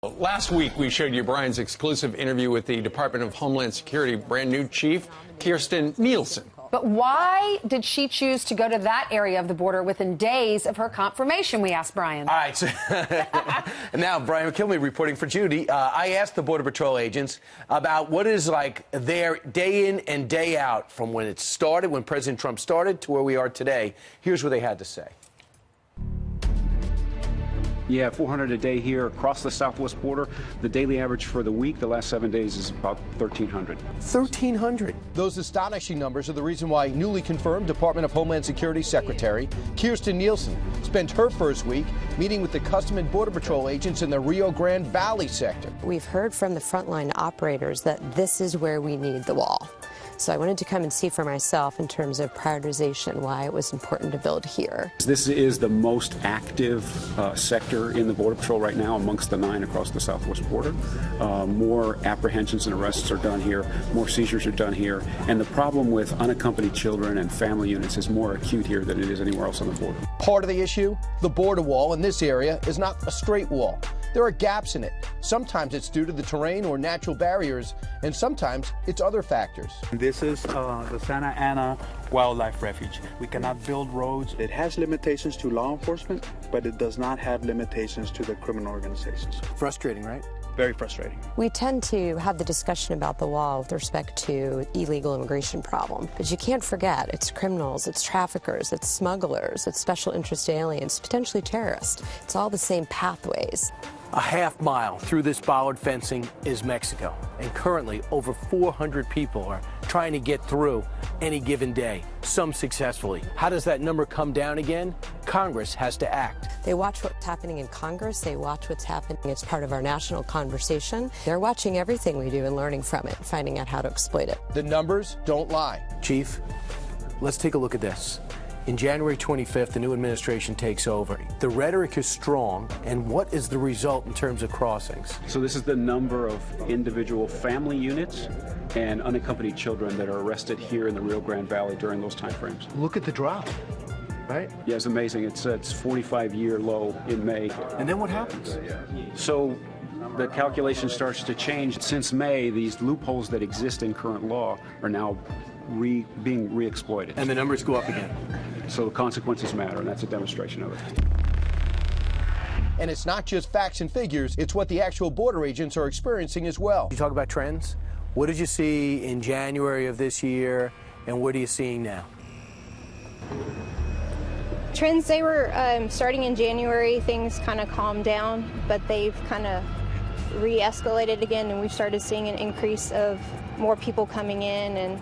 Last week, we showed you Brian's exclusive interview with the Department of Homeland Security brand new chief, Kirstjen Nielsen. But why did she choose to go to that area of the border within days of her confirmation, we asked Brian. All right. So now, Brian McKinley reporting for Judy. I asked the Border Patrol agents about what it is like their day in and day out from when it started, when President Trump started, to where we are today. Here's what they had to say. Yeah, 400 a day here across the southwest border. The daily average for the week, the last 7 days, is about 1,300. 1,300. Those astonishing numbers are the reason why newly confirmed Department of Homeland Security Secretary Kirstjen Nielsen spent her first week meeting with the Custom and Border Patrol agents in the Rio Grande Valley sector. We've heard from the frontline operators that this is where we need the wall. So I wanted to come and see for myself in terms of prioritization why it was important to build here. This is the most active sector in the Border Patrol right now amongst the 9 across the southwest border. More apprehensions and arrests are done here. More seizures are done here. And the problem with unaccompanied children and family units is more acute here than it is anywhere else on the border. Part of the issue, the border wall in this area is not a straight wall. There are gaps in it. Sometimes it's due to the terrain or natural barriers, and sometimes it's other factors. This is the Santa Ana Wildlife Refuge. We cannot build roads. It has limitations to law enforcement, but it does not have limitations to the criminal organizations. Frustrating, right? Very frustrating. We tend to have the discussion about the wall with respect to illegal immigration problem, but you can't forget it's criminals, it's traffickers, it's smugglers, it's special interest aliens, potentially terrorists. It's all the same pathways. A half mile through this bollard fencing is Mexico, and currently over 400 people are trying to get through any given day, some successfully. How does that number come down again? Congress has to act. They watch what's happening in Congress. They watch what's happening as part of our national conversation. They're watching everything we do and learning from it, finding out how to exploit it. The numbers don't lie. Chief, let's take a look at this. In January 25th, the new administration takes over. The rhetoric is strong, and what is the result in terms of crossings? So this is the number of individual family units and unaccompanied children that are arrested here in the Rio Grande Valley during those time frames. Look at the drop, right? Yeah, it's amazing. It's 45-year low in May. And then what happens? So the calculation starts to change. Since May, these loopholes that exist in current law are now being re-exploited. And the numbers go up again. So the consequences matter, and that's a demonstration of it. And it's not just facts and figures, it's what the actual border agents are experiencing as well. You talk about trends. What did you see in January of this year, and what are you seeing now? Trends, they were starting in January, things kind of calmed down, but they've kind of re-escalated again, and we've started seeing an increase of more people coming in and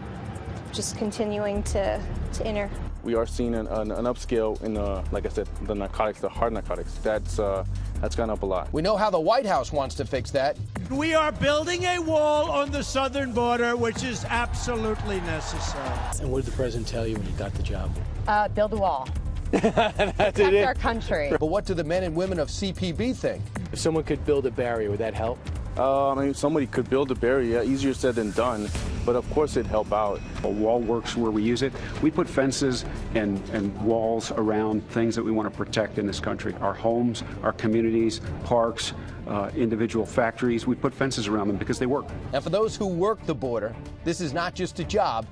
just continuing to enter. We are seeing an upscale in, like I said, the narcotics, the hard narcotics. That's gone up a lot. We know how the White House wants to fix that. We are building a wall on the southern border, which is absolutely necessary. And what did the president tell you when he got the job? Build a wall. Protect our country. But what do the men and women of CPB think? If someone could build a barrier, would that help? I mean, somebody could build a barrier, easier said than done, but of course it'd help out. A wall works where we use it. We put fences and walls around things that we want to protect in this country. Our homes, our communities, parks, individual factories. We put fences around them because they work. And for those who work the border, this is not just a job,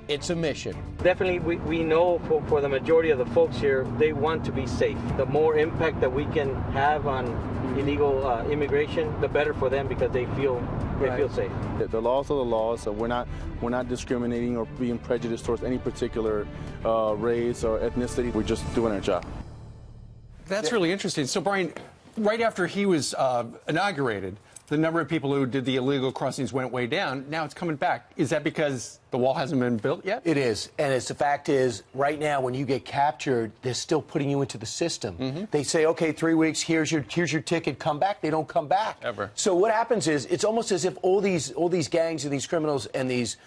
it's a mission. Definitely, we know for the majority of the folks here, they want to be safe. The more impact that we can have on illegal immigration, the better for them because they feel safe. The laws are the laws, so we're not discriminating or being prejudiced towards any particular race or ethnicity. We're just doing our job. That's really interesting. So, Brian, right after he was inaugurated, the number of people who did the illegal crossings went way down. Now it's coming back. Is that because the wall hasn't been built yet? It is. And the fact is, right now, when you get captured, they're still putting you into the system. They say, okay, 3 weeks, here's your ticket, come back. They don't come back. Ever. So what happens is, it's almost as if all these gangs and these criminals and these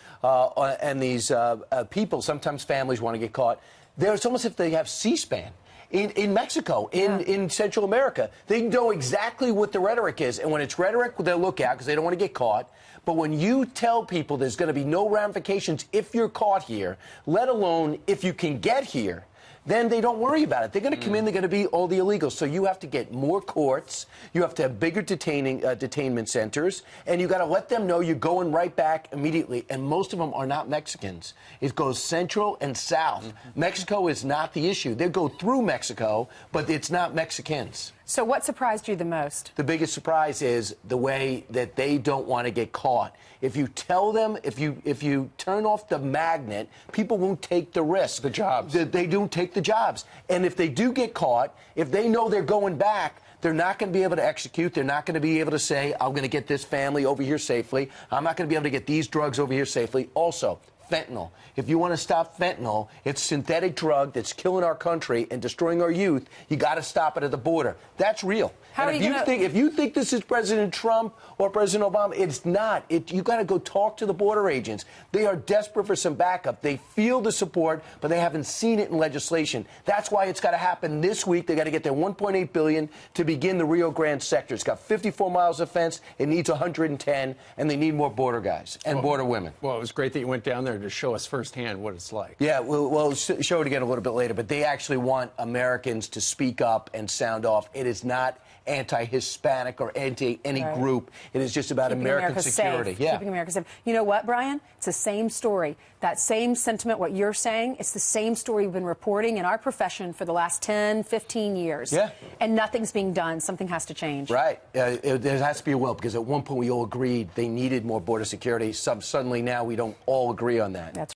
people, sometimes families want to get caught, it's almost as if they have C-SPAN. In Mexico, in Central America. They know exactly what the rhetoric is. And when it's rhetoric, they'll look out because they don't want to get caught. But when you tell people there's going to be no ramifications if you're caught here, let alone if you can get here, then they don't worry about it. They're going to come in, they're going to be all the illegals. So you have to get more courts, you have to have bigger detainment centers, and you got to let them know you're going right back immediately. And most of them are not Mexicans. It goes central and south. Mexico is not the issue. They go through Mexico, but it's not Mexicans. So what surprised you the most? The biggest surprise is the way that they don't want to get caught. If you tell them, if you turn off the magnet, people won't take the risk. The jobs. They don't take the jobs. And if they do get caught, if they know they're going back, they're not going to be able to execute. They're not going to be able to say, I'm going to get this family over here safely. I'm not going to be able to get these drugs over here safely. Also, fentanyl. If you want to stop fentanyl, it's a synthetic drug that's killing our country and destroying our youth. You got to stop it at the border. That's real. How and are you if you think this is President Trump or President Obama, it's not. You got to go talk to the border agents. They are desperate for some backup. They feel the support, but they haven't seen it in legislation. That's why it's got to happen this week. They got to get their $1.8 billion to begin the Rio Grande sector. It's got 54 miles of fence. It needs 110, and they need more border guys and border women. Well, it was great that you went down there to show us firsthand what it's like. Yeah, we'll show it again a little bit later, but they actually want Americans to speak up and sound off. It is not anti-Hispanic or anti any group. It is just about Keeping American America security. Safe. Yeah. Keeping America safe. You know what, Brian? It's the same story. That same sentiment, what you're saying, it's the same story we've been reporting in our profession for the last 10, 15 years. Yeah. And nothing's being done. Something has to change. Right. There has to be a will, because at one point we all agreed they needed more border security. Suddenly now we don't all agree on that. That's